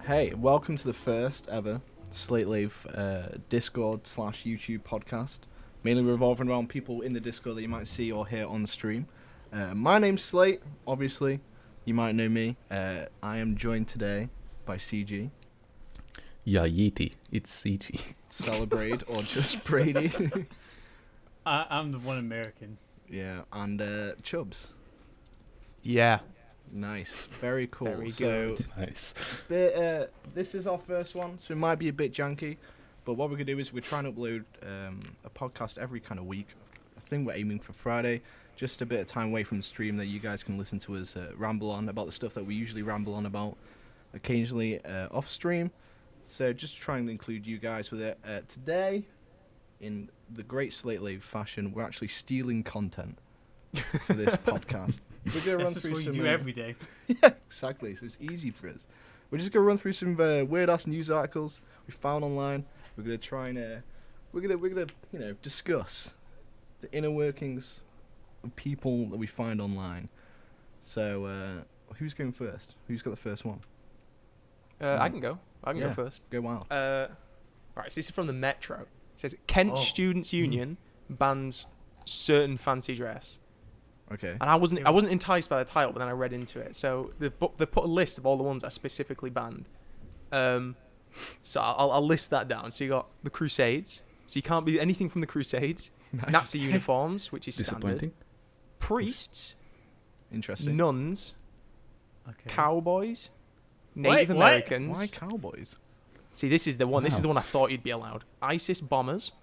Hey, welcome to the first ever Slatelaive Discord/YouTube podcast, mainly revolving around people in the Discord that you might see or hear on the stream. My name's Slate, obviously. You might know me. I am joined today by CG. Yeah, Yeeti. It's CG. Celebrate or just Brady. I'm the one American. Yeah, and Chubbs. Yeah. Nice. Very cool. Very so, good. Nice. this is our first one, so it might be a bit janky, but what we're going to do is we're trying to upload a podcast every kind of week. I think we're aiming for Friday, just a bit of time away from the stream that you guys can listen to us ramble on about the stuff that we usually ramble on about, occasionally off stream. So just trying to include you guys with it. Today, in the great Slatelaive fashion, we're actually stealing content for this podcast. We're gonna run That's through just what you some, do every day. Yeah, exactly. So it's easy for us. We're just gonna run through some weird ass news articles we found online. We're gonna try and we're gonna discuss the inner workings of people that we find online. So who's going first? Who's got the first one? I can go. I can Yeah. go first. Go wild. Right, so this is from the Metro. It says Kent Students' Union bans certain fancy dress. Okay. And I wasn't enticed by the title, but then I read into it. So they put a list of all the ones that are specifically banned. So I'll list that down. So you got the Crusades. So you can't be anything from the Crusades. Nice. Nazi uniforms, which is Disappointing. standard. Priests, Interesting. nuns, Okay. cowboys, Native What? Americans. Why cowboys? See, this is the one. This is Wow. the one I thought you'd be allowed. ISIS bombers,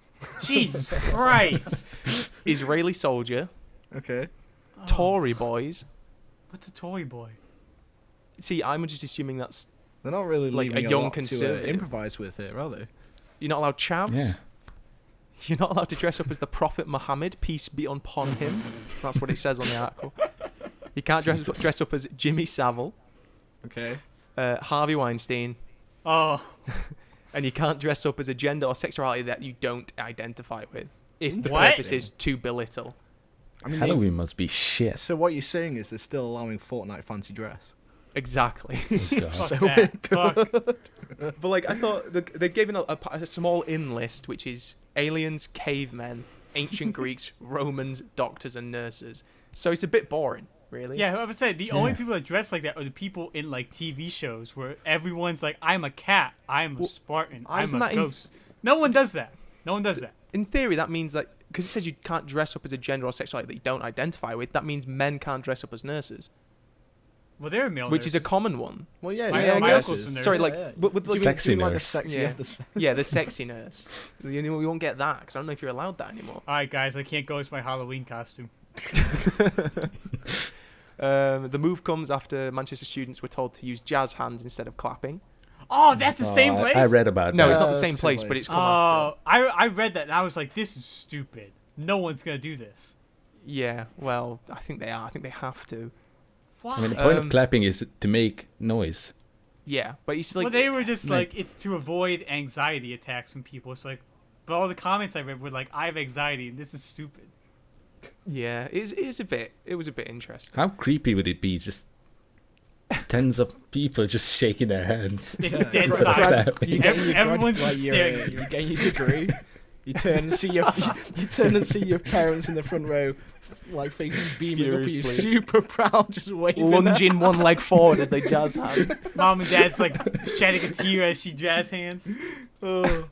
Jesus Christ! Israeli soldier, Okay. Tory boys. What's a toy boy? See, I'm just assuming that's They're not really Like leaving a young lot to conservative. improvise with here, are they? you're not allowed chavs. Yeah. You're not allowed to dress up as the Prophet Muhammad, peace be upon him. That's what it says on the article. You can't dress up as Jimmy Savile, Okay. Harvey Weinstein, Oh, and you can't dress up as a gender or sexuality that you don't identify with, if the What? purpose is to belittle. I mean, Halloween must be shit. so what you're saying is they're still allowing Fortnite fancy dress. Exactly. Oh, God. So fuck that. Fuck. But like I thought, they've given a small in list, which is aliens, cavemen, ancient Greeks, Romans, doctors, and nurses. So it's a bit boring, really. Yeah, I would say the only Yeah. people that dress like that are the people in like TV shows where everyone's like, "I'm a cat, I'm a Well, Spartan, I'm isn't a that in- ghost." No one does that. No one does that. In theory, that means that because it says you can't dress up as a gender or sexuality that you don't identify with, that means men can't dress up as nurses, Well, they're male. which is a nurses. common one. Well, yeah. My- yeah, my I guess. uncle's a nurse. Sorry, like Yeah, yeah. with like, Sexy Do you like the nurse. sexy, Yeah. the yeah, the sexy nurse. You won't get that because I don't know if you're allowed that anymore. All right, guys, I can't go as my Halloween costume. The move comes after Manchester students were told to use jazz hands instead of clapping. Oh, that's the same Oh, place. I read about No, that. it's not the that's same too place, late. but it's come after. Oh, I read that and I was like, this is stupid. No one's gonna do this. Yeah, well, I think they are. I think they have to. Why? I mean, the point Um, of clapping is to make noise. Yeah, but it's like well, they were just like- like, it's to avoid anxiety attacks from people. It's like, but all the comments I read were like, I have anxiety and this is stupid. yeah, it was a bit interesting. How creepy would it be? Just tens of people just shaking their hands. It's Yeah. dead Right, silent. clapping. You get your Everyone's like just your, staring at you. you get your degree. You turn and see your parents in the front row, like faces beaming up at you, Furiously. super proud, just waving. Lunging one leg forward as they jazz hands. Mom and dad's like shedding a tear as she jazz hands. Oh.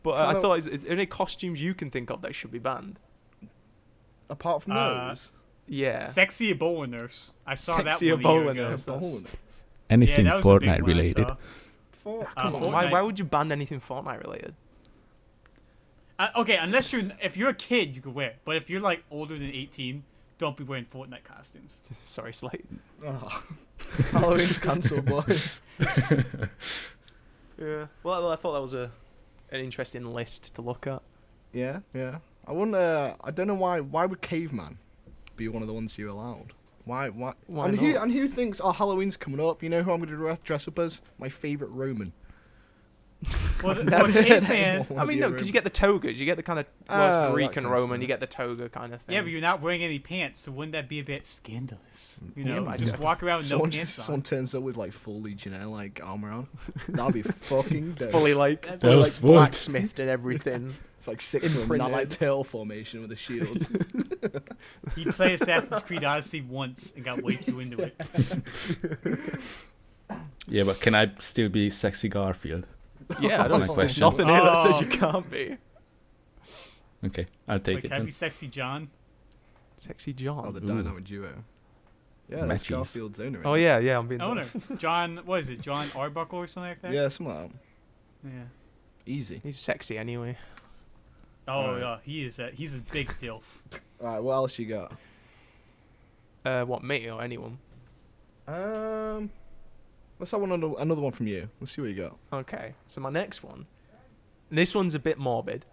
But I Kind of- thought, is there any costumes you can think of that should be banned? Apart from those, Yeah. Sexy Ebola nurse. I saw Sexy that one a year Ebola ago. nurse. Bowling. Anything yeah, that was a big Fortnite one I related. saw. Come on, Fortnite. why would you ban anything Fortnite related? Okay, unless if you're a kid, you could wear it. But if you're like older than 18, don't be wearing Fortnite costumes. Sorry, Slate. Oh. Halloween's cancelled, boys. Yeah. Well, I thought that was an interesting list to look at. Yeah, yeah. I wonder. I don't know why. Why would caveman be one of the ones you're allowed? Why? Why and who? not? And who thinks? Oh, Halloween's coming up. You know who I'm going to dress up as? My favorite Roman. Well, the Never heard caveman. anyone I mean, no, because you get the togas. You get the kind of Oh, Greek that and kind of Roman. stuff. You get the toga kind of thing. Yeah, but you're not wearing any pants, so wouldn't that be a bit scandalous? You know, Yeah, just but- walk around with no Someone, pants someone on. turns up with like full Legionnaire like armor on. That'd be fucking dope. fully like, That'd fully, be like smooth. blacksmithed and everything. It's like 6 of them, not like imprinted. tail formation with the shields. He played Assassin's Creed Odyssey once and got way too into it. Yeah, but can I still be sexy Garfield? Yeah, That's I don't, my there's question. nothing here that says Oh. you can't be. Okay, I'll take Like, it can I then. be sexy John? Sexy John. Oh, the Ooh. dynamic duo. Yeah, that's Matches. Garfield's owner. Oh yeah, yeah, I'm being Owner. John, what is it? John Arbuckle or something like that? Yeah, something like that. Yeah. Easy. He's sexy anyway. Oh, Alright. yeah. He's a big dilf. Alright, what else you got? What, me or anyone? Let's have another one from you. Let's see what you got. Okay, so my next one. This one's a bit morbid.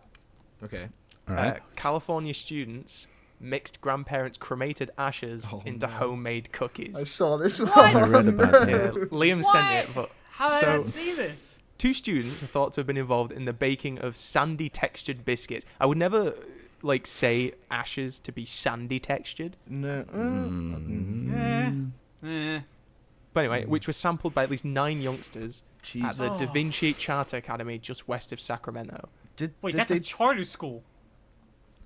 Okay. All right. California students mixed grandparents' cremated ashes Oh, into no. homemade cookies. I saw this one. I read about that. Yeah, Liam sent it, but How did I not So- see this? 2 students are thought to have been involved in the baking of sandy textured biscuits. I would never like say ashes to be sandy textured. No. But anyway, which was sampled by at least 9 youngsters at Jesus. the Oh. Da Vinci Charter Academy just west of Sacramento. Wait, did that's they, a charter school.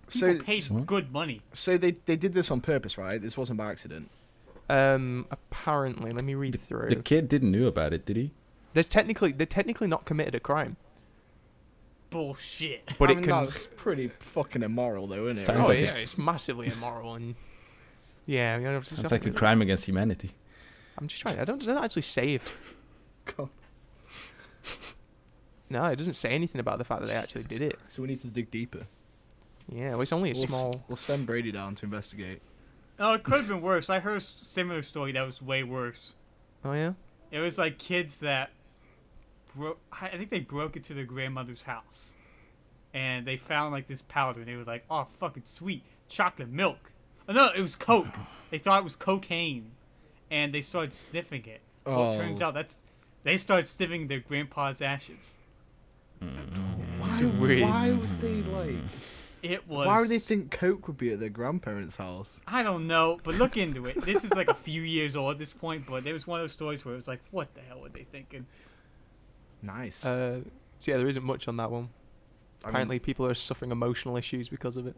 People so, paid So- good money. so they did this on purpose, right? This wasn't by accident. Apparently, let me read through. The kid didn't know about it, did he? They're technically not committed a crime, Bullshit. but I it mean, can. that's pretty fucking immoral, though, isn't it? Sounds Oh like yeah, a- it's massively immoral and yeah. You know, just Sounds have like to a be- crime against humanity. I'm just trying. I don't actually say if. God. No, it doesn't say anything about the fact that they actually did it. So we need to dig deeper. Yeah, well, it's only a We'll, small. we'll send Brady down to investigate. Oh, it could have been worse. I heard a similar story that was way worse. Oh yeah. It was like kids that I think they broke into their grandmother's house, and they found like this powder, and they were like, "Oh, fucking sweet chocolate milk." Oh no, it was Coke. They thought it was cocaine, and they started sniffing it. Well, it turns Oh. out they started sniffing their grandpa's ashes. It's weird. Why would they like? It was. Why would they think Coke would be at their grandparents' house? I don't know, but look into it. This is like a few years old at this point, but there was one of those stories where it was like, what the hell were they thinking? Nice. So yeah, there isn't much on that one. I mean, Apparently, people are suffering emotional issues because of it.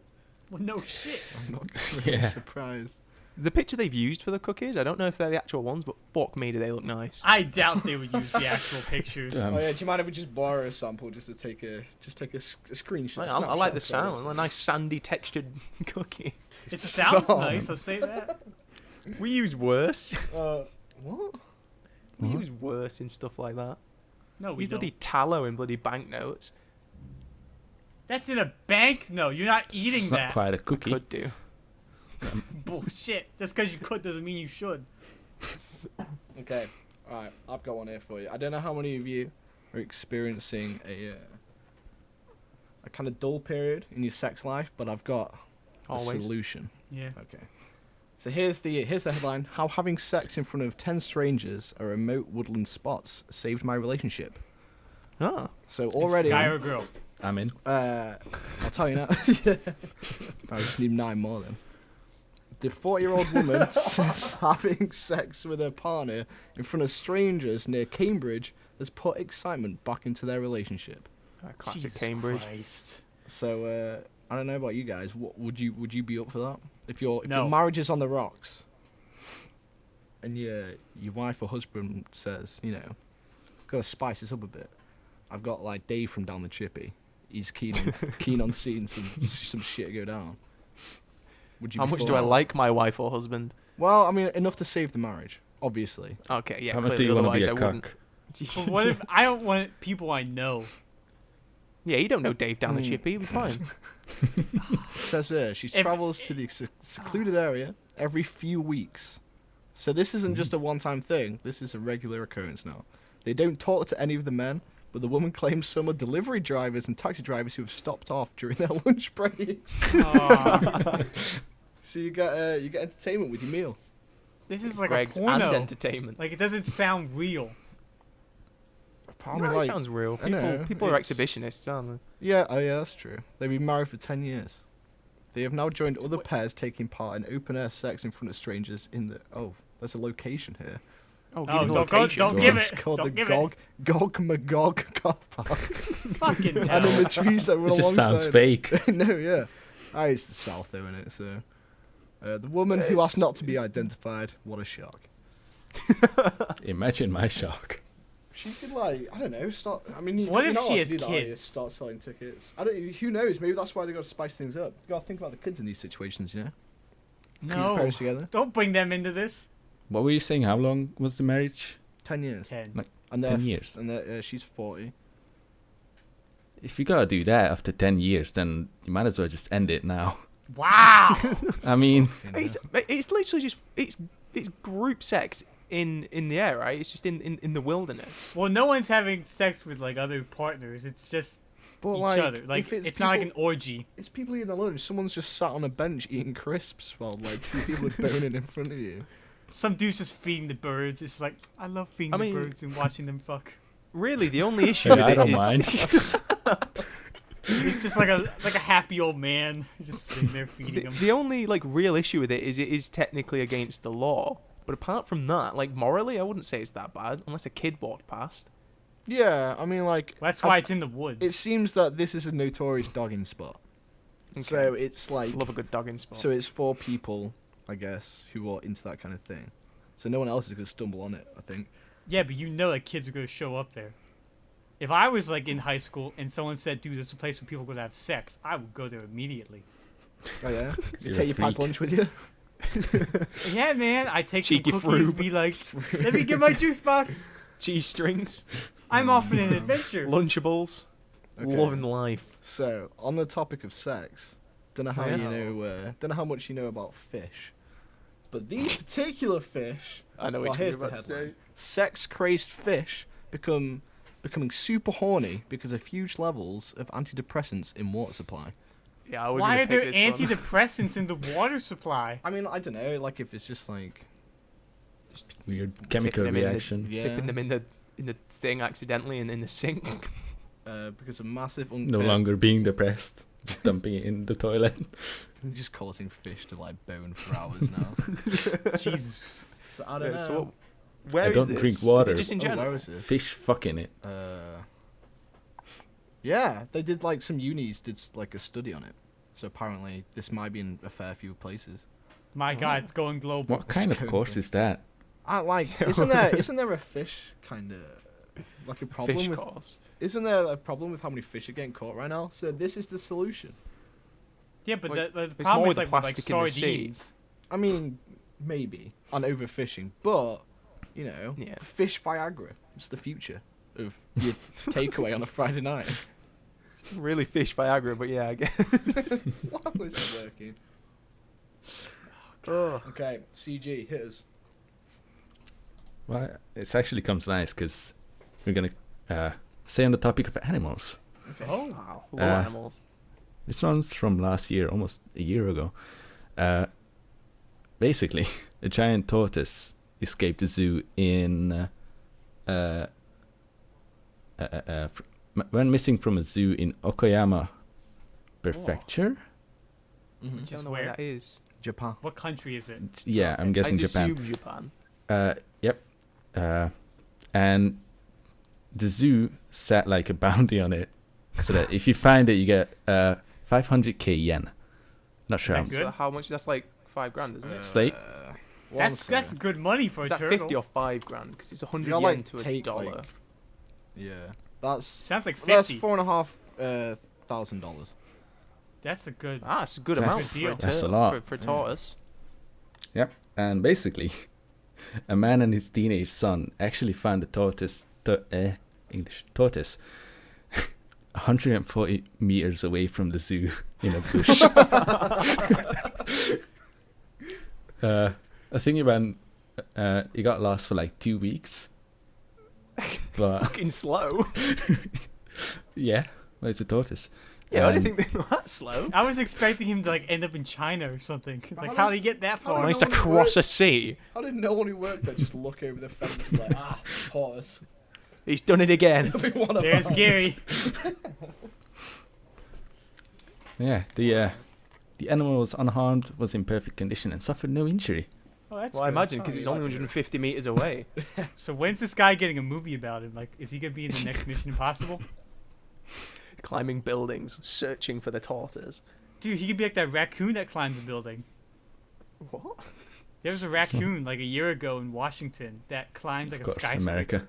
Well, no shit. I'm not really Yeah. surprised. The picture they've used for the cookies, I don't know if they're the actual ones, but fuck me, do they look nice. I doubt they would use the actual pictures. Um, Oh yeah, do you mind if we just borrow a sample just to take a screenshot? I like the snapshot sound. A nice sandy textured cookie. It sounds So- nice, I'll say that. We use worse. What? We What? use worse in stuff like that. No, We we use don't. bloody tallow in bloody banknotes. That's in a bank? No, you're not eating it's that. not quite a cookie. Could do. Bullshit. Just because you could doesn't mean you should. Okay. All right. I've got one here for you. I don't know how many of you are experiencing a kind of dull period in your sex life, but I've got a Always. solution. Yeah. Okay. So here's the headline: How having sex in front of 10 strangers at remote woodland spots saved my relationship. Ah. So already, Guy or girl? I'm in. I'll tell you now. I just need 9 more then. The 40-year-old woman says having sex with her partner in front of strangers near Cambridge has put excitement back into their relationship. Classic Jesus Cambridge. Christ. So I don't know about you guys. What would you be up for that? If your No. marriage is on the rocks, and your wife or husband says, you know, gotta spice this up a bit. I've got like Dave from down the chippy. He's keen on seeing some shit go down. Would you? How be much for do I that? like my wife or husband? Well, I mean, enough to save the marriage, obviously. Okay, yeah. How much do clearly, you want to be otherwise a I wouldn't. cuck? But what if I don't want people I know? Yeah, you don't know Dave down the Mm. chippy. You'll be fine. Says she If- travels to the secluded area every few weeks. So this isn't just a one-time thing. This is a regular occurrence now. They don't talk to any of the men, but the woman claims some are delivery drivers and taxi drivers who have stopped off during their lunch breaks. Aw, So you get entertainment with your meal. this is like Greg's a and porno. entertainment. Like it doesn't sound real. I No, mean, it like, sounds real. I know, People are it's- exhibitionists, aren't yeah, oh yeah, that's true. They've been married for 10 years. They have now joined other pairs taking part in open-air sex in front of strangers in the... Oh, there's a location here. they? Oh, Oh, give the don't go- location. don't Go give on. It's it. called Don't the give Gog Magog car park. Fucking And in hell. the trees that were It just sounds alongside fake. no, yeah. It's the south, though, isn't it? So, the woman who asked not to be identified. What a shock. Imagine my shock. She could, like, I don't know, start. I mean, What you're if not she allowed has to do that, are you? kids? Start selling tickets. I don't. Who knows? Maybe that's why they got to spice things up. You got to think about the kids in these situations, you know. Keep No. parents together. Don't bring them into this. What were you saying? How long was the marriage? 10 years. 10. Like, And 10 years. And she's 40. If you gotta do that after 10 years, then you might as well just end it now. Wow. I mean, It's literally just it's group sex in the air, right? It's just in the wilderness. Well, no one's having sex with like other partners. It's just But each like, other. Like if it's not like an people- orgy. It's people eating their lunch. Someone's just sat on a bench eating crisps while like two people are boning in front of you. Some dude's just feeding the birds. It's like I love feeding I the mean- birds and watching them fuck. Really, the only issue hey, with I it don't is mind. It's just like a happy old man just sitting there feeding them. the only like real issue with it is technically against the law. But apart from that, like morally, I wouldn't say it's that bad unless a kid walked past. Yeah, I mean, like, That's why it's in the woods. it seems that this is a notorious dogging spot. So it's like, Love a good dogging spot. so it's for people, I guess, who are into that kind of thing. So no one else is gonna stumble on it, I think. Yeah, but you know that kids are gonna show up there. If I was like in high school and someone said, "Dude, there's a place where people are gonna have sex," I would go there immediately. Oh yeah, you You're take a your packed freak. lunch with you. Yeah, man, I take Cheeky some cookies, froob. be like, "Let me get my juice box. Cheese strings, I'm off on an adventure." Lunchables, Okay. loving life. So on the topic of sex, don't know how Yeah. you know, don't know how much you know about fish, but these particular fish, I know well, what here's you're the about to headline: say. sex-crazed fish becoming super horny because of huge levels of antidepressants in water supply. Yeah, I was Why gonna are there pick this one. antidepressants in the water supply? I mean, I don't know, like if it's just like, Weird chemical them in the- reaction. yeah, Tipping them in the thing accidentally and in the sink. because of massive No longer being depressed. Just dumping it in the toilet. just causing fish to like bone for hours now. Jesus. So I don't Yeah, know. so what, where I is don't this? drink Is water. it just in Oh, general? where is this? Fish fucking it. Yeah, they did like some unis did like a study on it. So apparently this might be in a fair few places. My God, it's going global. What kind of going course for? is that? I like isn't there a fish kind of like a problem Fish with course. isn't there a problem with how many fish are getting caught right now? So this is the solution. Yeah, but Like, the it's problem more is with like with like plastic in the sea. sardines. I mean, maybe on overfishing, but you know, Yeah. fish Viagra. It's the future of your takeaway on a Friday night. Really fish Viagra, but yeah, I guess. Why was it working? Okay, CG, hit us. Well, it actually comes nice because we're gonna stay on the topic of animals. Okay. Oh, Wow. Uh, Love animals. This one's from last year, almost a year ago. Basically, a giant tortoise escaped the zoo in went missing from a zoo in Okayama Prefecture. Mhm. Just Don't know where where? that is. Japan. what country is it? Yeah, I'm guessing I Japan. assume Japan. Yep. And the zoo set like a bounty on it, so that if you find it, you get 500k yen. Not sure. that how- good? So how much? That's like $5,000, isn't it? Slate? That's good money for Is a that turtle. 50 or $5,000? Because it's 100 You gotta, yen like, to a take, dollar. like, Yeah, that's Sounds like that's 50. $4,500. That's a good. That's a good That's- amount Good for deal. a That's a turtle, lot. for a tortoise. Yep. And basically, a man and his teenage son actually found the tortoise, tortoise, 140 meters away from the zoo in a bush. I think he got lost for like 2 weeks. But Fucking slow. yeah, well, it's a tortoise. Yeah, I Um, didn't think they were that slow. I was expecting him to like end up in China or something. It's like, How how does- did he get that how far? did Managed no to one cross work- a sea. How did no one who worked there just look over the fence and be like, tortoise? He's done it again. It'll be one of There's ours. Gary. Yeah, the animal was unharmed, was in perfect condition, and suffered no injury. Oh, that's Well, I good. imagine because Oh, he's you only like to do it. 150 meters away. So when's this guy getting a movie about him? Like, is he gonna be in the next Mission Impossible? Climbing buildings, searching for the tortoise. Dude, he could be like that raccoon that climbed the building. What? There was a raccoon like a year ago in Washington that climbed like Of a course, skyscraper. America.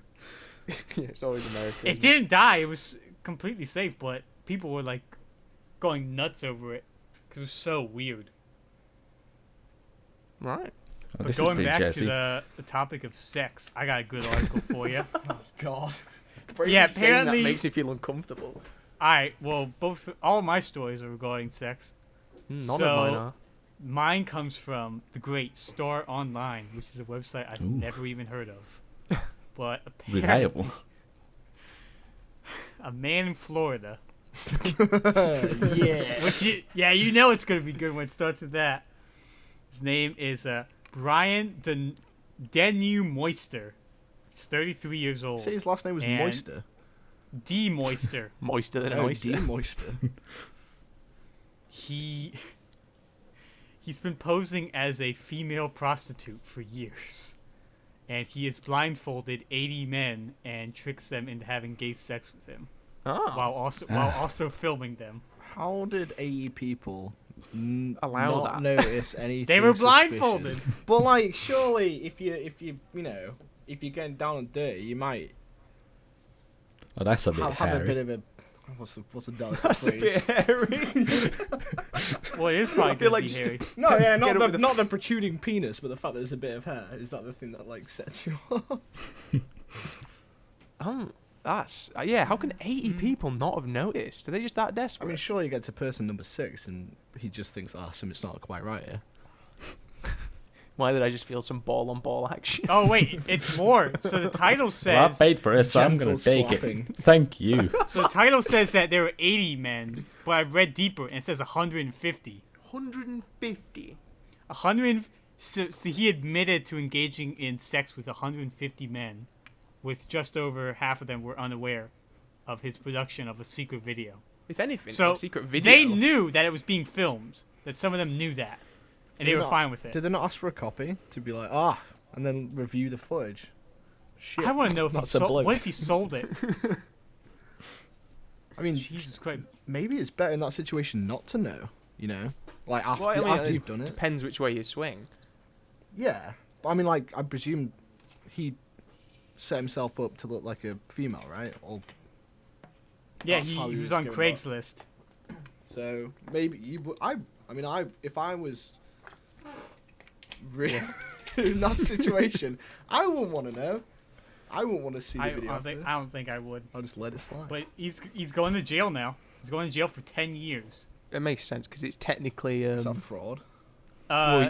Yeah, it's always America. It isn't it? didn't die. It was completely safe, but people were like going nuts over it because it was so weird. Right. Oh, But this is going pretty back jazzy. to the topic of sex, I got a good article for you. God. Yeah, Just saying apparently- that makes you feel uncomfortable. Alright, well, all my stories are regarding sex. None So- of mine are. Mine comes from the great Star Online, which is a website I've Ooh. never even heard of. But apparently, Reliable. a man in Florida, Yeah. yeah, you know it's gonna be good when it starts with that. His name is Brian Denu Moister. He's 33 years old. Say his last name was And- Moister. D Moister. Moister than Oh, oyster. D Moister. He's been posing as a female prostitute for years. And he has blindfolded 80 men and tricks them into having gay sex with him Oh. while also filming them. How did 80 people Allow not that? notice anything? They were suspicious? blindfolded. But like, surely, if you know, if you're getting down and dirty, you might Oh, that's a bit have a hairy. bit of a what's a delicate That's a phrase? bit hairy. Well, it is probably I feel gonna like be just hairy. No, yeah, Get over the- not the protruding penis, but the fact that there's a bit of hair. Is that the thing that like sets you off? That's yeah. How can 80 people not have noticed? Are they just that I desperate? mean, sure, you get to person number 6 and he just thinks, something's not quite right here. Why did I just feel some ball on ball action? Oh wait, it's more. So the title Well, I says. paid for it, so I'm gonna Gentle take slapping. it. Thank you. So the title says that there were 80 men, but I read deeper and it says 150. 150. 100. So he admitted to engaging in sex with 150 men, with just over half of them were unaware of his production of a secret video. If anything, So a secret video. they knew that it was being filmed. That some of them knew that, and they Did were not- fine with it. Did they not ask for a copy to be like, and then review the footage? Shit. I want to know if he That's a sold. bloke. What if he sold it? I mean, Jesus Christ! maybe it's better in that situation not to know. You know, like after Well, I mean, after you've done it. Depends which way you swing. Yeah, but I mean, like I presume he set himself up to look like a female, right? Or Yeah, That's he how he was was on going Craigslist. so maybe you. If I was really in that situation, I wouldn't want to know. I wouldn't want to see the I video. don't think I would. I'll just let it slide. But he's going to jail now. He's going to jail for 10 years. It makes sense because it's technically. Is that fraud?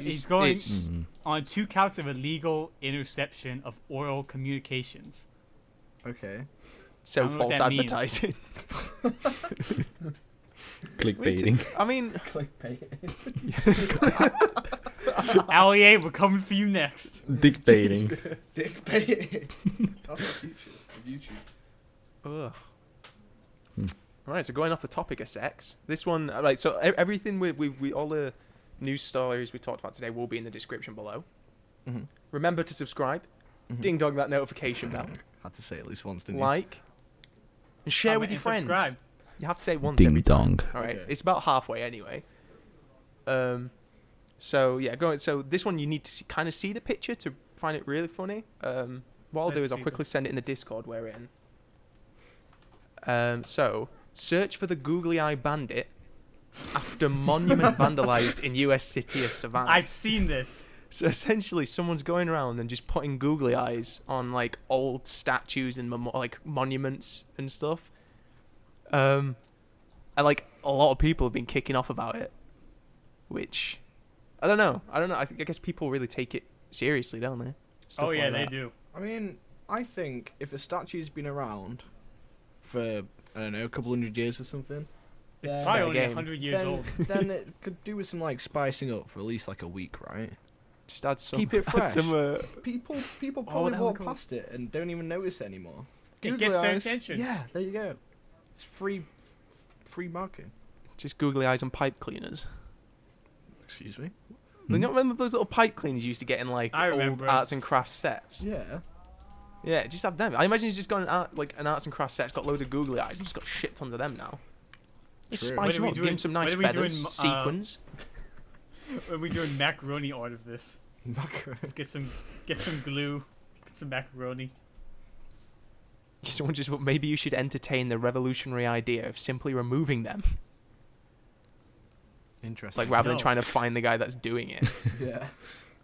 He's going Mhm. on 2 counts of illegal interception of oral communications. Okay. so I don't know what false that means. advertising. Clickbaiting. I mean, Clickbait. Allie, we're coming for you next. Dick baiting. Dickbait. That's the future of YouTube. ugh. Right, so going off the topic of sex, this one, right? So everything we all the news stories we talked about today will be in the description below. Mhm. Remember to subscribe, Mhm. ding dong that notification bell, Had to say it at least once, didn't you? like, and share Comment with your and friends. subscribe. You have to say it once Ding every time. dong. All right, Okay. it's about halfway anyway. So yeah, So this one you need to kind of see the picture to find it really funny. What I'll do Let's is I'll see quickly this. send it in the Discord we're in. So search for the googly eye bandit after monument vandalized in U.S. city of Savannah. I've seen this. So essentially, someone's going around and just putting googly eyes on like old statues and like monuments and stuff. And like a lot of people have been kicking off about it, which I don't know. I guess people really take it seriously, don't they? Stuff Oh yeah, like they that. do. I mean, I think if a statue's been around for, I don't know, a couple hundred years or something, It's then- probably only game. 100 years then, old. then it could do with some like spicing up for at least like a week, right? Just add some. Keep it add fresh. some, People Oh, probably what the hell walk called? past it and don't even notice it anymore. It Googly gets their eyes. attention. Yeah, there you go. It's free marketing. Just googly eyes on pipe cleaners. Excuse me. You don't remember those little pipe cleaners you used to get in like I old remember. arts and crafts sets? Yeah. Yeah, just have them. I imagine he's just got an arts and crafts set. It's got a load of googly eyes. And just got shit tons of them now. Just True. spice When are them we up. Give him doing- some nice when are we feathers, doing, sequins. When we doing macaroni art of this, Macaroni. let's get some glue, get some macaroni. Someone just maybe you should entertain the revolutionary idea of simply removing them, Interesting. like rather than No. trying to find the guy that's doing it, Yeah.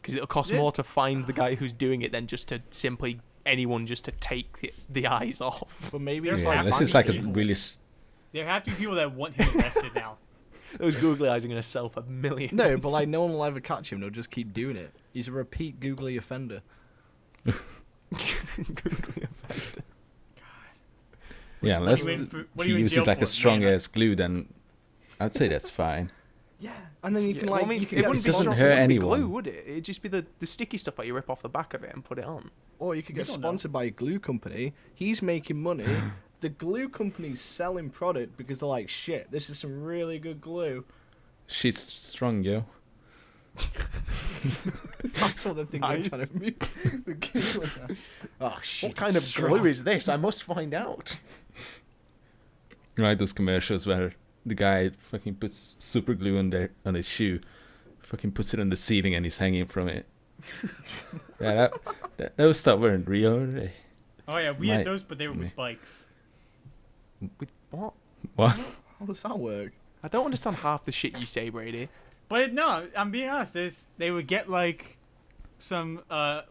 because it'll cost Yeah. more to find the guy who's doing it than just to simply anyone just to take the eyes off. But maybe There's it's Yeah, like half this the is like a people. really. There have to be people that want him arrested now. Those googly eyes are going to sell for millions. No, but like no one will ever catch him. They'll just keep doing it. He's a repeat googly offender. googly offender. Yeah, unless What are you in for- what are he you in uses jail like a for, strong man? ass glue, then I'd say that's fine. Yeah. And then you can Yeah, like well, I mean, you can it get wouldn't It doesn't be sponsor- hurt it wouldn't be anyone. glue, would it? It'd just be the sticky stuff that you rip off the back of it and put it on. Or you could get don't know. sponsored by a glue company. He's making money. The glue company's selling product because they're like, shit, this is some really good glue. She's strong, yo. That's what the thing Nice. they're trying to move. The glue. Oh shit. What kind of glue is this? I must find out. Like those commercials where the guy fucking puts super glue on his shoe, fucking puts it on the ceiling and he's hanging from it. Yeah, those stuff weren't real, were they? Oh yeah, we Might- had those, but they were me. with bikes. With what? What? How does that work? I don't understand half the shit you say, Brady. But no, I'm being honest. They would get like some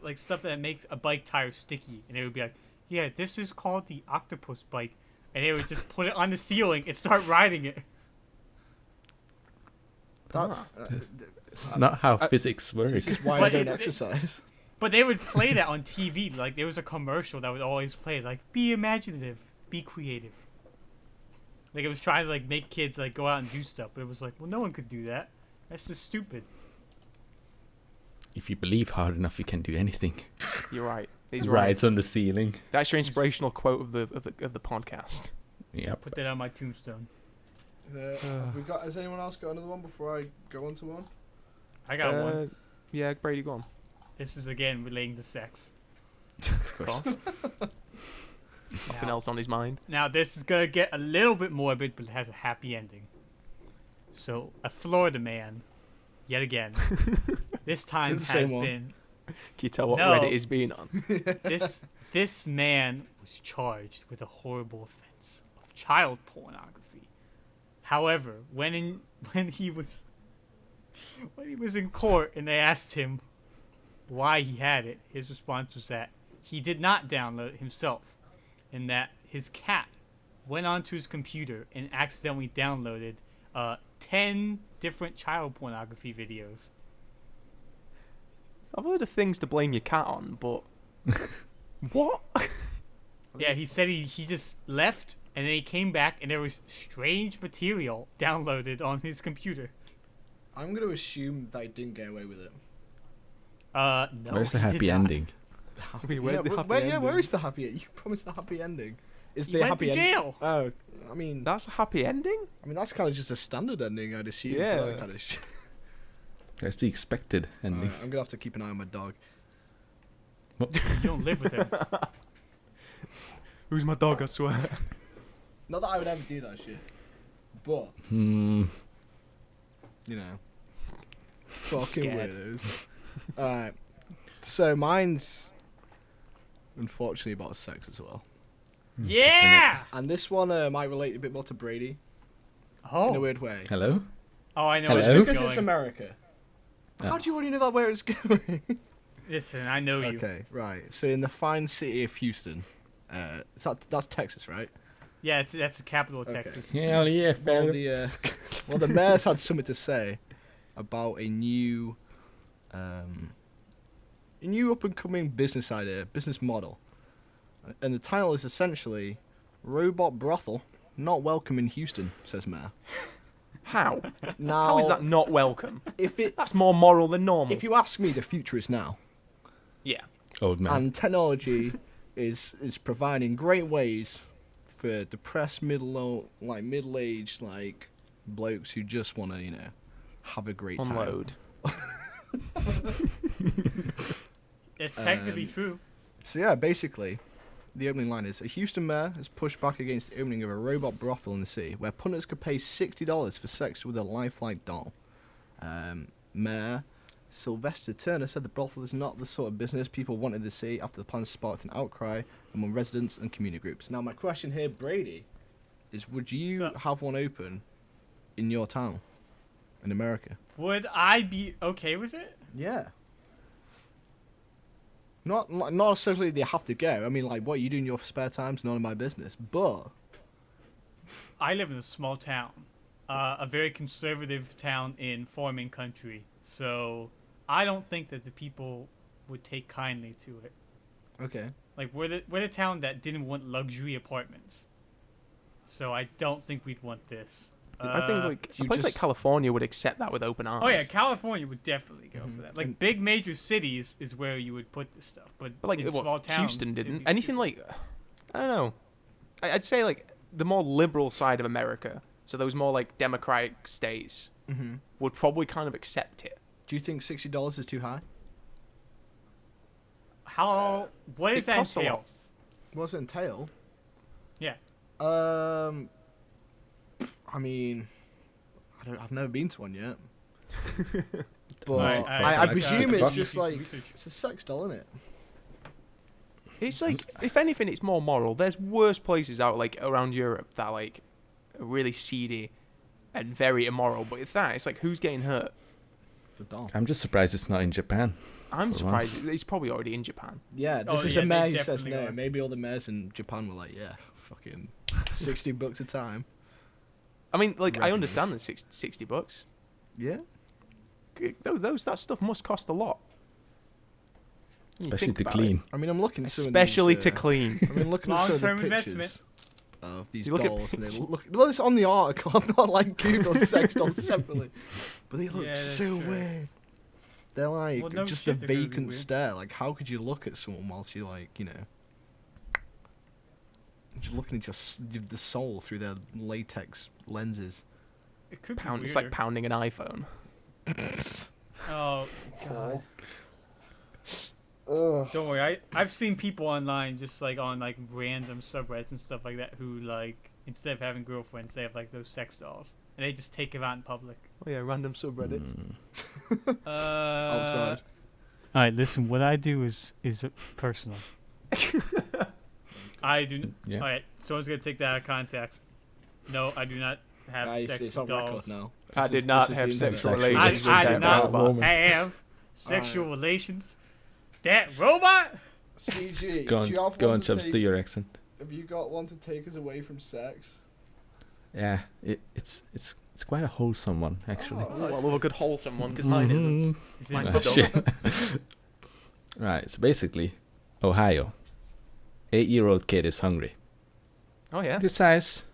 like stuff that makes a bike tire sticky, and they would be like, "Yeah, this is called the octopus bike," and they would just put it on the ceiling and start riding it. That, Ah. It's not how physics work. this is why I But don't it- exercise. But they would play that on TV. Like there was a commercial that would always play, like, "Be imaginative, be creative." Like it was trying to like make kids like go out and do stuff, but it was like, well, no one could do that. That's just stupid. If you believe hard enough, you can do anything. You're right. He's right. Rides on the ceiling. That's your inspirational quote of the podcast. Yep. Put that on my tombstone. Has anyone else got another one before I go on to one? I got one. Yeah, Brady, go on. This is again relating to sex. Of course. Nothing Now- else on his mind. Now this is gonna get a little bit morbid, but it has a happy ending. So a Florida man, yet again, this time the has same one? been Can you tell what No. Reddit is being on? this man was charged with a horrible offense of child pornography. However, when he was in court and they asked him why he had it, his response was that he did not download it himself, and that his cat went onto his computer and accidentally downloaded 10 different child pornography videos. I've heard of things to blame your cat on, but what? Yeah, he said he just left and then he came back and there was strange material downloaded on his computer. I'm going to assume that he didn't get away with it. No. Where's the he did happy not. ending? Wait, where's the happy where ending? is the happy ending? You promised a happy ending. Is He the went happy to ending? jail. Oh, I mean, That's a happy ending? that's kind of just a standard ending, I'd assume. Yeah. For that kind of shit. That's the expected ending. Alright, I'm gonna have to keep an eye on my dog. You don't live with him. Who's my dog, I swear? Not that I would ever do that shit, but Hmm. you know, fucking Scared. weirdos. Alright, so mine's unfortunately about sex as well, Yeah. and this one might relate a bit more to Brady in a Oh. weird way. Hello? Oh, I know Hello? where Just this is because it's going. America. Oh. How do you already know that where it's going? Listen, I know you. Okay, right. So in the fine city of Houston, that's Texas, right? Yeah, that's the capital of Okay. Texas. Hell yeah, Well, fella. the mayor's had something to say about a new up and coming business idea, business model, and the title is essentially "Robot Brothel Not Welcome in Houston," says mayor. How? Now, How is that not welcome? That's more moral than normal. if you ask me, the future is now, Yeah. Old man. and technology is providing great ways for depressed middle-aged like blokes who just want to have a great time. Unload. It's technically true. So yeah, basically, the opening line is: a Houston mayor has pushed back against the opening of a robot brothel in the city, where punters could pay $60 for sex with a lifelike doll. Mayor Sylvester Turner said the brothel is not the sort of business people wanted to see after the plan sparked an outcry among residents and community groups. Now, my question here, Brady, is: would you have one open in your town, in America? Would I be okay with it? Yeah. Not necessarily they have to go. I mean, like, what you do in your spare time's none of my business. But I live in a small town, a very conservative town in farming country. So I don't think that the people would take kindly to it. okay, Like we're the town that didn't want luxury apartments. So I don't think we'd want this. I think like a you place like just- California would accept that with open arms. Oh yeah, California would definitely go for that. Like And- big major cities is where you would put this stuff, but But like in small towns, Houston it'd didn't. be Anything stupid. like, I don't know. I'd say like the more liberal side of America, so those more like democratic states, mm-hmm. would probably kind of accept it. Do you think $60 is too high? What does It that costs a entail? lot. What does it entail? Yeah. I mean, I've never been to one yet. But Alright, I presume fuck. it's just like Research. it's a sex doll, isn't it? It's like, if anything, it's more moral. There's worse places out like around Europe that like are really seedy and very immoral. But it's that. It's like who's getting hurt? The doll. I'm just surprised it's not in Japan. I'm For surprised. It's probably already in Japan. Yeah, this Oh, is yeah, a mayor they who says definitely no. are. Maybe all the mayors in Japan were like, yeah, fucking $60 a time. I mean, like I Revenue. understand the $60. Yeah. That stuff must cost a lot. When you Especially think to about clean. I mean, I'm looking at some Especially of these, to clean. I mean, looking at some of the Long-term pictures investment. of these You look at dolls, and they pictures. look. Well, it's on the article. I'm not like Googled sex dolls separately, but they look Yeah, that's so true. weird. They're like Well, no just shit, a they're gonna be vacant weird. stare. Like, how could you look at someone whilst you just looking at the soul through their latex lenses? It could be It's like weirder. pounding an iPhone. Oh god. Don't worry, I've seen people online just like on like random subreddits and stuff like that who like instead of having girlfriends they have like those sex dolls and they just take them out in public. Oh yeah, random subreddit. Outside. All right, listen. What I do is personal. I do. Yeah. All right, someone's gonna take that out of context. No, I do not have Nice, sex it's with on record dolls. now. I This did is- not this is have the sexual internet. relations I with do that not robot. have sexual relations. That robot. CG. Go do you have on, go one on, to Chubbs, take- do your accent. Have you got one to take us away from sex? Yeah, it's quite a wholesome one, actually. Oh. I love a good wholesome one because mine isn't. Mhm. Is Mine's Oh, a dog. shit. Right, so basically, Ohio. 8-year-old kid is hungry. Oh yeah. Decides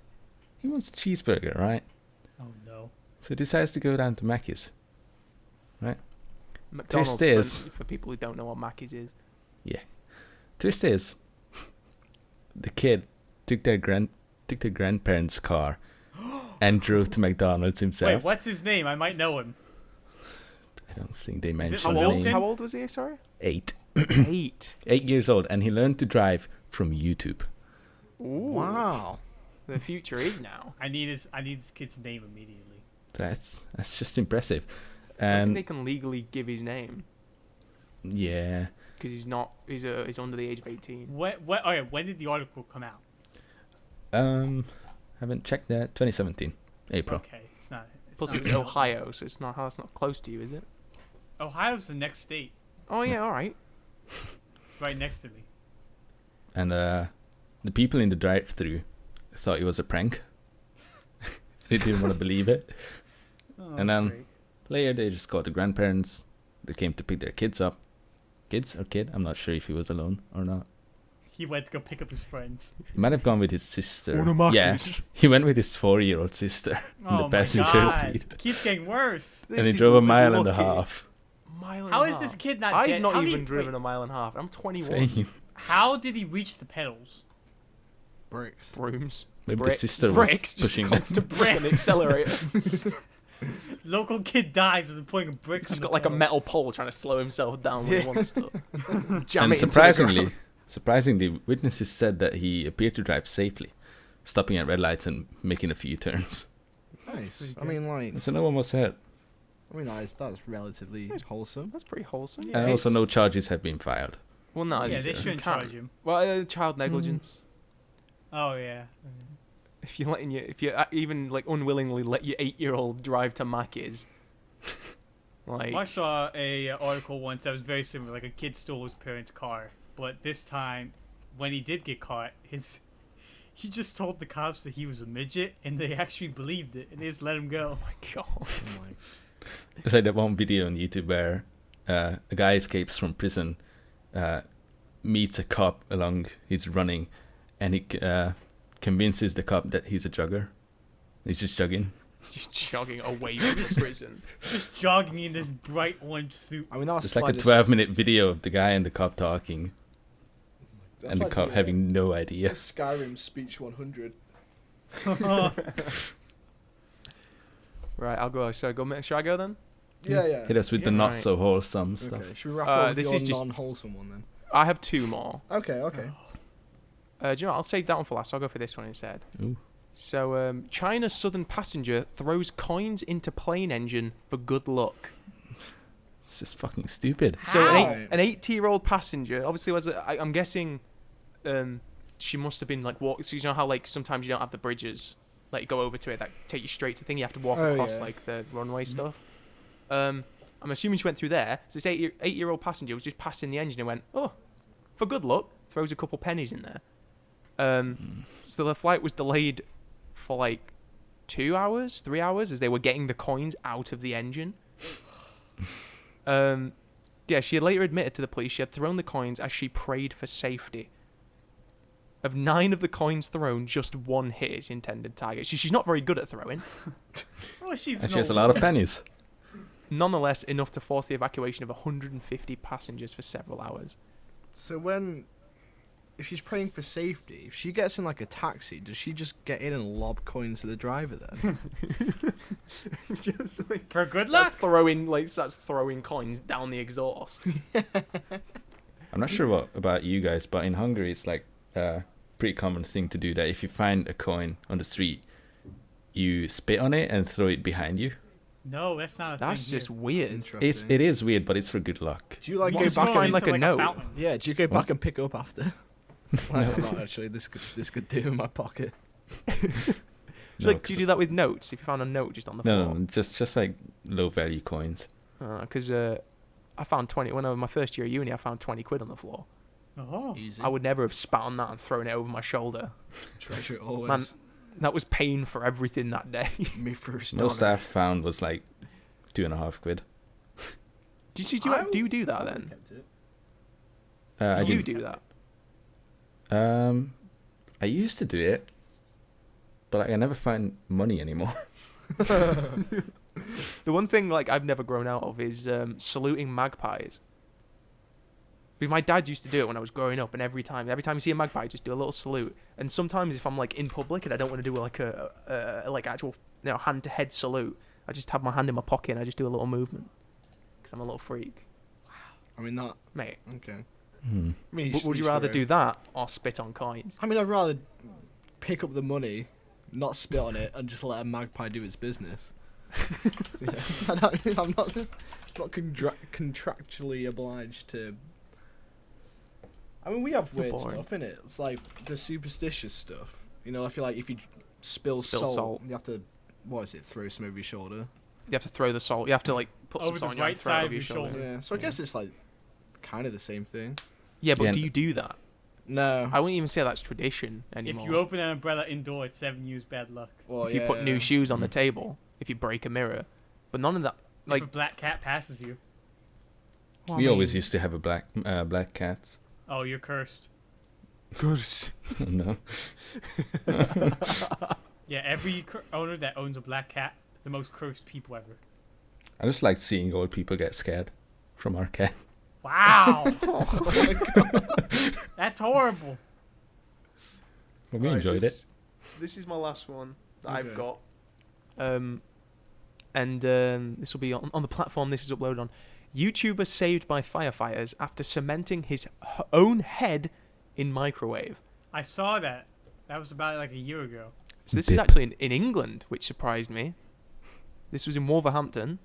he wants a cheeseburger, right? Oh no. So decides to go down to Mackey's. McDonald's Twist is- for people who don't know what Mackey's is. Twist is, the kid took their grandparents' car and drove to McDonald's himself. Wait, what's his name? I might know him. I don't think they it mentioned How the Milton? name. How old was he? Sorry. 8. 8. 8 years old, and he learned to drive from YouTube. Ooh. Wow. The future is now. I need his kid's name immediately. That's just impressive. I don't think And they can legally give his name yeah, because he's not. He's under the age of 18. When did the article come out? haven't checked that. 2017, April. Okay, it's not. Plus, not it's Ohio, so it's not. That's not close to you, is it? Ohio's the next state, Oh yeah. All right. It's right next to me. And the people in the drive-through thought it was a prank. They didn't want to believe it. Oh, And then- great. Later, they just called the grandparents. They came to pick their kids up. Kids or kid? I'm not sure if he was alone or not. He went to go pick up his friends. He might have gone with his sister. One of my Yeah, kids. he went with his 4-year-old sister in Oh the my passenger god! seat. Keeps getting worse. And he drove a mile and a half. Mile and How a is this half. kid not? I've not how even do you, driven wait, a mile and a half. I'm 21. Same. How did he reach the pedals? Bricks. Brooms. Maybe Brick- the sister bricks, was pushing it. constant brick and accelerator. Local kid dies with putting a brick. Just on got the like a pedal. metal pole trying to slow himself down when he wants to. Jam And it into the ground. surprisingly, witnesses said that he appeared to drive safely, stopping at red lights and making a few turns. Nice. pretty I mean, like, So no one was hurt. that's relatively wholesome. That's pretty wholesome. Yeah, And also it's- no charges have been filed. Well, no. Yeah, you they can't. shouldn't charge him. Well, child negligence. Oh yeah. If you even like unwillingly let your 8-year-old drive to Mackey's, like I saw a article once that was very similar. Like a kid stole his parents' car, but this time, when he did get caught, he just told the cops that he was a midget, and they actually believed it, and they just let him go. oh my god. I'm like, It's like that one video on YouTube where a guy escapes from prison, meets a cop along his running, and he convinces the cop that he's a jogger. He's just jogging. He's just jogging away from the prison. Just jogging in this bright orange suit. I mean, that's It's like a this- 12-minute video of the guy and the cop talking, that's and the like cop having no idea. Skyrim speech 100. Right, I'll go. Should I go then? Yeah. Hit us with the Yeah. not so wholesome stuff. Okay. Should we wrap up with this your is just- non-wholesome one then? I have 2 more. Okay. Do you know what? I'll save that one for last. I'll go for this one instead. Ooh. So, China's southern passenger throws coins into plane engine for good luck. It's just fucking stupid. So How? an 80-year-old passenger obviously was. I'm guessing, she must have been like walk. So you know how like sometimes you don't have the bridges like go over to it that take you straight to the thing. You have to walk Oh, across yeah. like the runway stuff. I'm assuming she went through there. So this 8-year-old passenger was just passing the engine and went, oh, for good luck, throws a couple pennies in there. So the flight was delayed for like 2 hours, 3 hours as they were getting the coins out of the engine. Yeah, she had later admitted to the police she had thrown the coins as she prayed for safety. Of 9 of the coins thrown, just 1 hit its intended target. She's not very good at throwing. Oh, she's And she has a lot of pennies. Nonetheless, enough to force the evacuation of 150 passengers for several hours. So if she's praying for safety, if she gets in like a taxi, does she just get in and lob coins to the driver then? It's just like For good starts luck. starts throwing coins down the exhaust. I'm not sure what about you guys, but in Hungary it's like a pretty common thing to do that if you find a coin on the street, you spit on it and throw it behind you. No, that's not a That's thing. just weird. Interesting. It is weird, but it's for good luck. Do you like Here. go back find and like a note. fountain. yeah? Do you go What? back and pick up after? Like, "Oh, actually, this could do in my pocket. Do you do that with notes? If you found a note just on the floor. No, just like low value coins. Because I found 20 when I was in my first year at uni. I found 20 quid on the floor. Oh. Easy. I would never have spat on that and thrown it over my shoulder. treasure it always. Man, that was pain for everything that day. Me first. Most dollar. I found was like 2.5 quid. do you do that then? I Do you didn't. do that? I used to do it, but like, I never find money anymore. The one thing like I've never grown out of is saluting magpies. Because my dad used to do it when I was growing up, and every time you see a magpie, just do a little salute. And sometimes if I'm like in public and I don't want to do like a like actual hand to head salute, I just have my hand in my pocket and I just do a little movement. Because I'm a little freak, I mean that. mate. Okay. Hmm. I mean, Would you rather do that or spit on coins? I mean, I'd rather pick up the money, not spit on it, and just let a magpie do its business. Yeah. I'm not contractually obliged to. I mean, we have You're weird boring. stuff in it. It's like the superstitious stuff. You know, I feel like if you spill Spill salt, salt. you have to, what is it, throw some over your shoulder. You have to throw the salt. You have to like put Over some the salt on your hand, right throw it side over of your your shoulder. shoulder. Yeah, so I guess it's like kind of the same thing. Yeah, but Yeah. do you do that? No. I wouldn't even say that's tradition If anymore. you open an umbrella indoor, it's 7 years bad luck. Well, if you put new yeah. shoes on the table, if you break a mirror, but none of that. Like if a black cat passes you, well, I We always mean- used to have a black cat. oh, you're cursed. No. Yeah, every owner that owns a black cat, the most cursed people ever. I just liked seeing old people get scared from our cat. Wow. Oh my god. That's horrible. Well, we Alright, enjoyed it. This is my last one that I've Okay. got. This will be on the platform this is uploaded on. YouTuber saved by firefighters after cementing his own head in microwave. I saw that. That was about like a year ago. So this was Dip. actually in England, which surprised me. This was in Wolverhampton.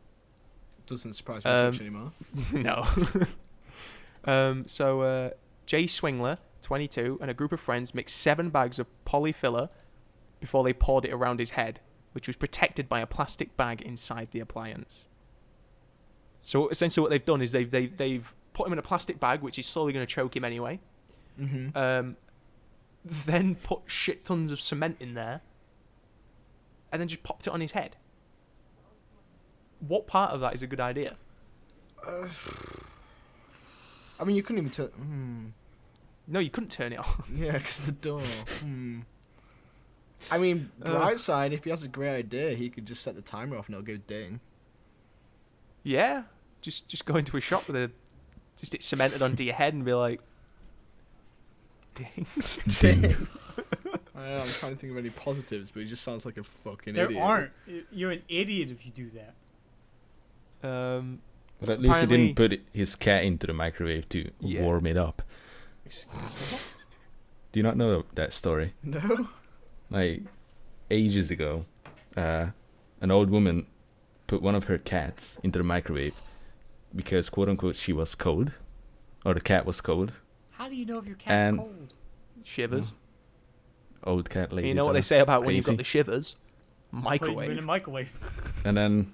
Doesn't surprise me much anymore. No. Jay Swingler, 22, and a group of friends mixed 7 bags of polyfiller before they poured it around his head, which was protected by a plastic bag inside the appliance. So essentially what they've done is they've put him in a plastic bag, which is slowly going to choke him anyway. Mm-hmm. Then put shit tons of cement in there, and then just popped it on his head. What part of that is a good idea? I mean, you couldn't even turn. No, you couldn't turn it off. Yeah, because the door. I mean, bright side, if he has a great idea, he could just set the timer off and it'll go ding. Yeah, just go into a shop with just it cemented onto your head and be like, ding. Ding. I don't know, I'm trying to think of any positives, but he just sounds like a fucking There idiot. aren't. You're an idiot if you do that. But at least he Apparently- didn't put his cat into the microwave to Yeah. warm it up. Do you not know that story? No? Like, ages ago, an old woman put one of her cats into the microwave because, quote unquote, she was cold, or the cat was cold. How do you know if your cat's And- cold? Shivers. Old cat ladies. You know what are they say about when you've got crazy. the shivers? Put it in Microwave. a microwave. And then,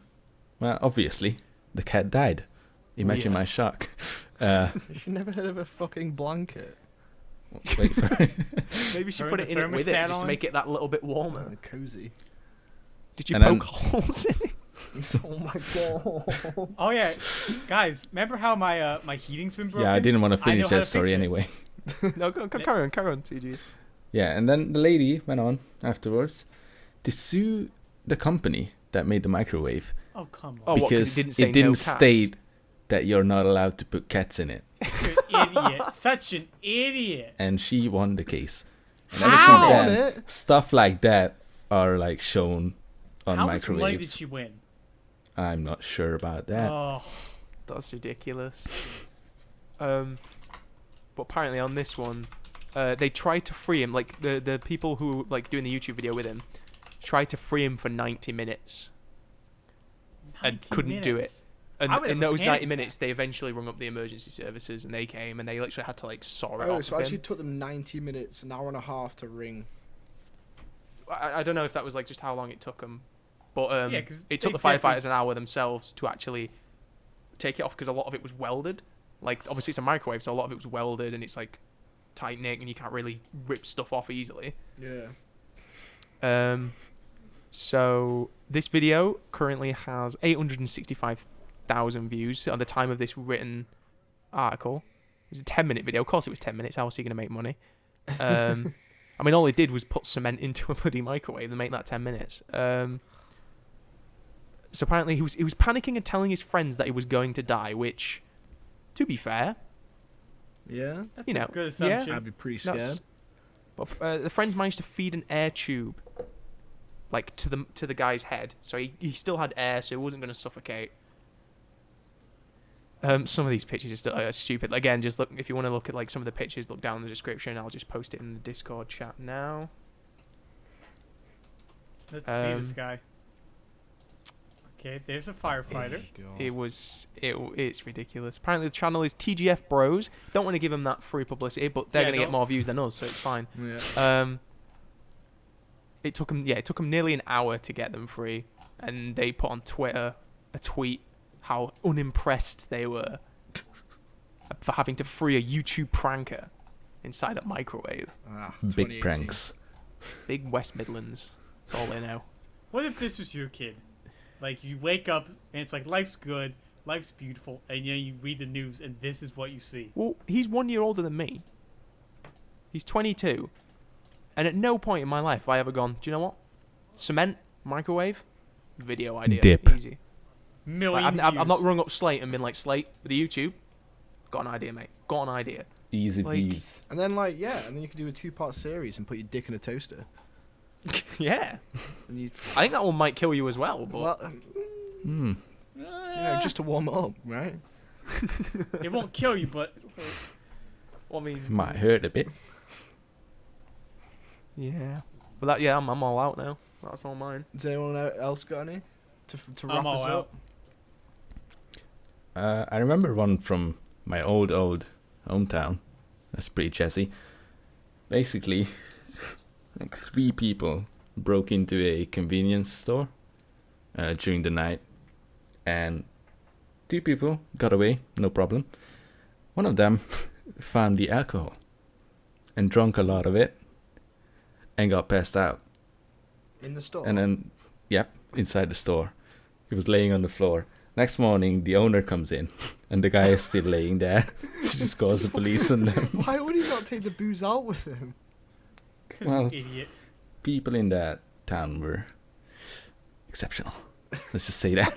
well, obviously, the cat died. Imagine Yeah. my shock. You never heard of a fucking blanket? Wait for Maybe she Turn put the it in it with it thermostat just to on. make it that little bit warmer. Cozy. Did you And then- poke holes in it? Oh my god. Oh yeah, guys, remember how my heating's been broken? Yeah, I didn't want to I know finish how to that fix story it. anyway. No, carry on, TG. Yeah, and then the lady went on afterwards to sue the company that made the microwave Oh come Oh, on, what, 'cause because it didn't say it didn't no cats? state that you're not allowed to put cats in it. you're an idiot! Such an idiot! And she won the case. And How? ever On since then, it? stuff like that are like shown on How much money did microwaves. she win? I'm not sure about that. Oh, That's ridiculous. But apparently on this one, they tried to free him. Like the people who like doing the YouTube video with him tried to free him for 90 minutes. And 90 couldn't do it. minutes. And I would in have a those panic 90 minutes, attack. they eventually rung up the emergency services and they came and they literally had to like saw it Oh, off so of actually him. took them 90 minutes, an hour and a half to ring. I don't know if that was like just how long it took them, but Yeah, 'cause it took they the firefighters definitely- an hour themselves to actually take it off because a lot of it was welded. Like obviously it's a microwave, so a lot of it was welded and it's like tight knit and you can't really rip stuff off easily. Yeah. So this video currently has 865,000 views at the time of this written article. It was a 10-minute video. Of course it was 10 minutes. How else are you going to make money? I mean, all they did was put cement into a bloody microwave and make that 10 minutes. So apparently he was panicking and telling his friends that he was going to die, which, to be fair, Yeah? That's you a know, good yeah. assumption. I'd be pretty scared. That's- but the friends managed to feed an air tube, like to the guy's head, so he still had air, so he wasn't going to suffocate. Some of these pictures are stupid. Again, just look if you want to look at like some of the pictures. Look down in the description. I'll just post it in the Discord chat now. Let's see this guy. Okay, there's a firefighter. It's ridiculous. Apparently the channel is TGF Bros. Don't want to give them that free publicity, but they're Yeah, going to get don't. more views than us, so it's fine. Yeah. It took them nearly an hour to get them free, and they put on Twitter a tweet how unimpressed they were for having to free a YouTube pranker inside a microwave. Big 2018. pranks. Big West Midlands. That's all they know. What if this was your kid? Like you wake up and it's like life's good, life's beautiful, and you read the news and this is what you see. Well, he's 1 year older than me. He's 22. And at no point in my life have I ever gone, do you know what? Cement, microwave, video idea. Dip. Easy. Million I've not views. rung up Slate and been like, Slate, with the YouTube, Got an idea, mate. Got an idea. Easy Like- views. And then and then you could do a 2-part series and put your dick in a toaster. Yeah. And you, I think that one might kill you as well, but well, Hmm. just to warm up, right? It won't kill you, but I mean, It might hurt a bit. yeah. But I'm all out now. That's all mine. Does anyone else got any to wrap I'm all us out. up? I remember one from my old hometown. That's pretty jazzy. Basically, like 3 people broke into a convenience store during the night, and 2 people got away, no problem. One of them found the alcohol and drank a lot of it and got passed out. In the store. And then, inside the store. He was laying on the floor. Next morning, the owner comes in, and the guy is still laying there. She just calls the police on them. Why would he not take the booze out with him? 'cause Well- an idiot. People in that town were exceptional. Let's just say that.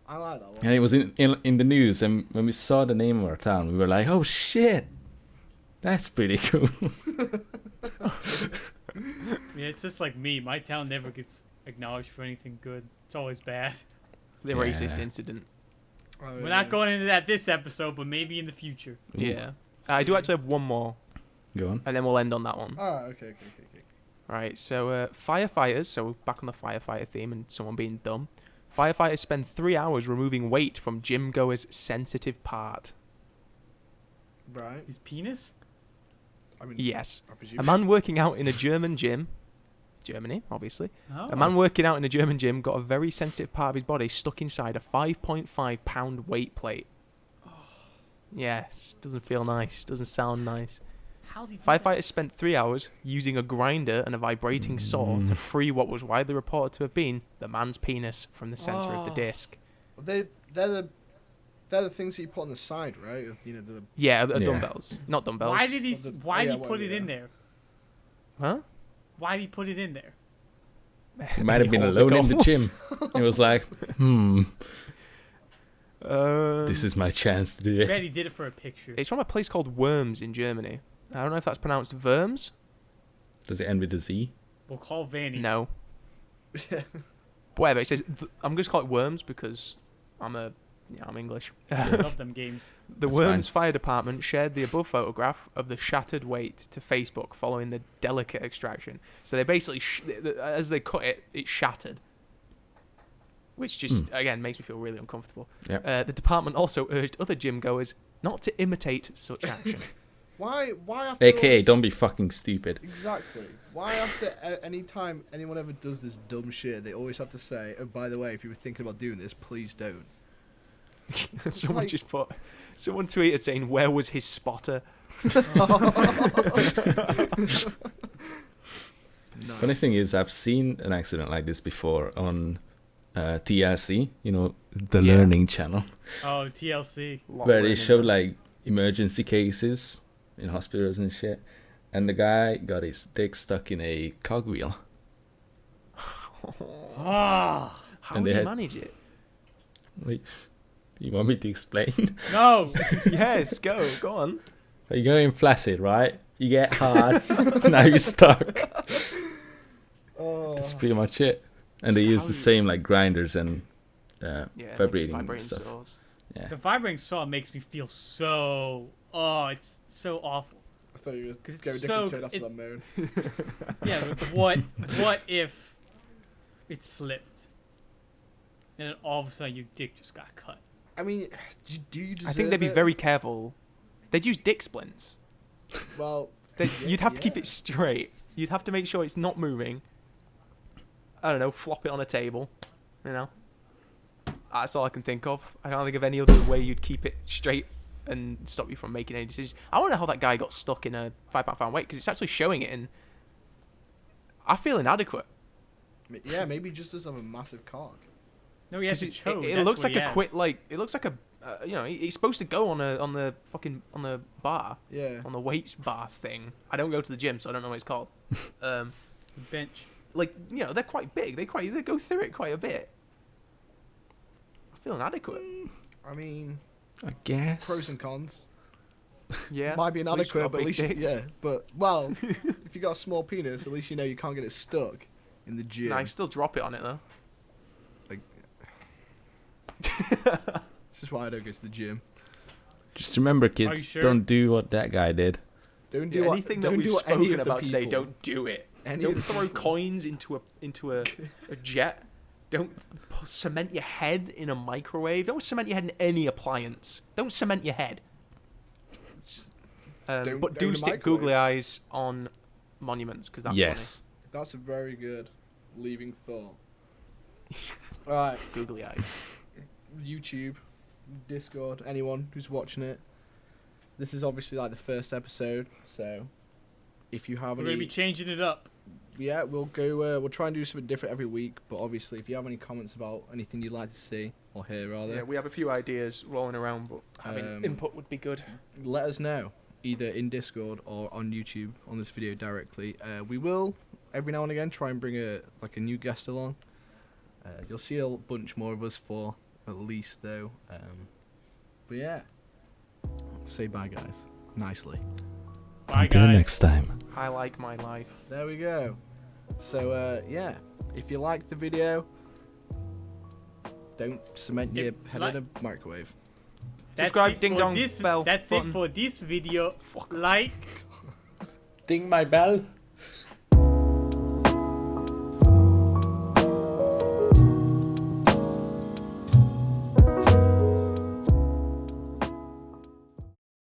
I like that one. And it was in the news, and when we saw the name of our town, we were like, oh shit, that's pretty cool. Yeah, it's just like me. My town never gets acknowledged for anything good. It's always bad. The Yeah. racist incident. Oh, We're not going into that this episode, but maybe in the future. Ooh. Yeah. I do actually have one more, Go on. and then we'll end on that one. Oh, okay. Right, so firefighters, so back on the firefighter theme and someone being dumb. Firefighters spend 3 hours removing weight from gym goer's sensitive part. Right. His penis? I mean, Yes. I presume. A man working out in a German gym, Germany, obviously. Oh. A man working out in a German gym got a very sensitive part of his body stuck inside a 5.5 pound weight plate. Yes, doesn't feel nice, doesn't sound nice. How did he do that? Firefighters spent 3 hours using a grinder and a vibrating saw to free what was widely reported to have been the man's penis from the center of the Oh. disc. They're the things that you put on the side, right? Of, the Yeah, Yeah. dumbbells. Not dumbbells. Why did he? Of the- Why did yeah, he put whatever, it in yeah. there? Huh? Why did he put it in there? He might have been Holes alone it in the off. gym. He was like, this is my chance to do it. Bet he did it for a picture. It's from a place called Worms in Germany. I don't know if that's pronounced Worms. Does it end with a Z? We'll call Vanny. No. Whatever. It says I'm just call it Worms because I'm English. I love them games. The That's Worms fine. Fire Department shared the above photograph of the shattered weight to Facebook following the delicate extraction. So they basically, as they cut it, it shattered. Which just, again, makes me feel really uncomfortable. Yep. The department also urged other gym goers not to imitate such action. Why after AKA, all this- don't be fucking stupid. Exactly. Why after any time anyone ever does this dumb shit, they always have to say, "Oh, by the way, if you were thinking about doing this, please don't." Someone Like- just put, someone tweeted saying, "Where was his spotter?" Funny thing is, I've seen an accident like this before on TRC, the Yeah. Learning Channel, Oh, TLC. where they show like emergency cases in hospitals and shit, and the guy got his dick stuck in a cogwheel. Ah, How And did they he had- manage it? Wait, you want me to explain? no. Yes, go on. You're going flaccid, right? You get hard, now you're stuck. Oh. That's pretty much it. And they So use how the you- same like grinders and Yeah, vibrating vibrating stuff. saws. Yeah. The vibrating saw makes me feel so. Oh, it's so awful. I thought you were 'Cause it's going a different so- tone after it- that moan. Yeah, but what if it slipped, and then all of a sudden your dick just got cut? I mean, do you deserve I think they'd be it? very careful. They'd use dick splints. well. You'd have to keep yeah. it straight. You'd have to make sure it's not moving. I don't know, flop it on a table. That's all I can think of. I can't think of any other way you'd keep it straight and stop you from making any decisions. I want to know how that guy got stuck in a 5 pound weight because it's actually showing it in. I feel inadequate. Yeah, maybe he just does have a massive cock. No, he has 'Cause a choke. it that's looks what like he a has. quit. Like it looks like a. He's supposed to go on the bar, Yeah. on the weights bar thing. I don't go to the gym, so I don't know what it's called. The bench. They're quite big. They go through it quite a bit. I feel inadequate. I mean, I guess. Pros and cons. Yeah. Might be at least inadequate, got a but at big least dick. yeah. But well, if you got a small penis, at least you know you can't get it stuck in the gym. Nah, you still drop it on it though. This is why I don't go to the gym. Just remember, you kids, sure? don't do what that guy did. Don't do Yeah, what, anything don't that do we've what any spoken of the about today, people- don't do it. Any Don't of the throw people- coins into a jet. Don't cement your head in a microwave. Don't cement your head in any appliance. Don't cement your head. Don't But do own a stick microwave. googly eyes on monuments because that's Yes. That's a very good leaving thought. Alright, funny. Googly eyes. YouTube, Discord, anyone who's watching it. This is obviously like the first episode, so if you have We're gonna any, be changing it up. yeah, we'll go. We'll try and do something different every week. But obviously, if you have any comments about anything you'd like to see or hear, rather, Yeah, we have a few ideas rolling around, but having input would be good. let us know either in Discord or on YouTube on this video directly. We will every now and again try and bring a new guest along. You'll see a bunch more of us for at least though. But yeah, say bye guys nicely. Bye, Until guys. next time. I like my life. There we go. So yeah, if you liked the video, don't cement your head in a microwave. That's Subscribe, it ding for dong this- bell That's button. it for this video. Like. Ding my bell.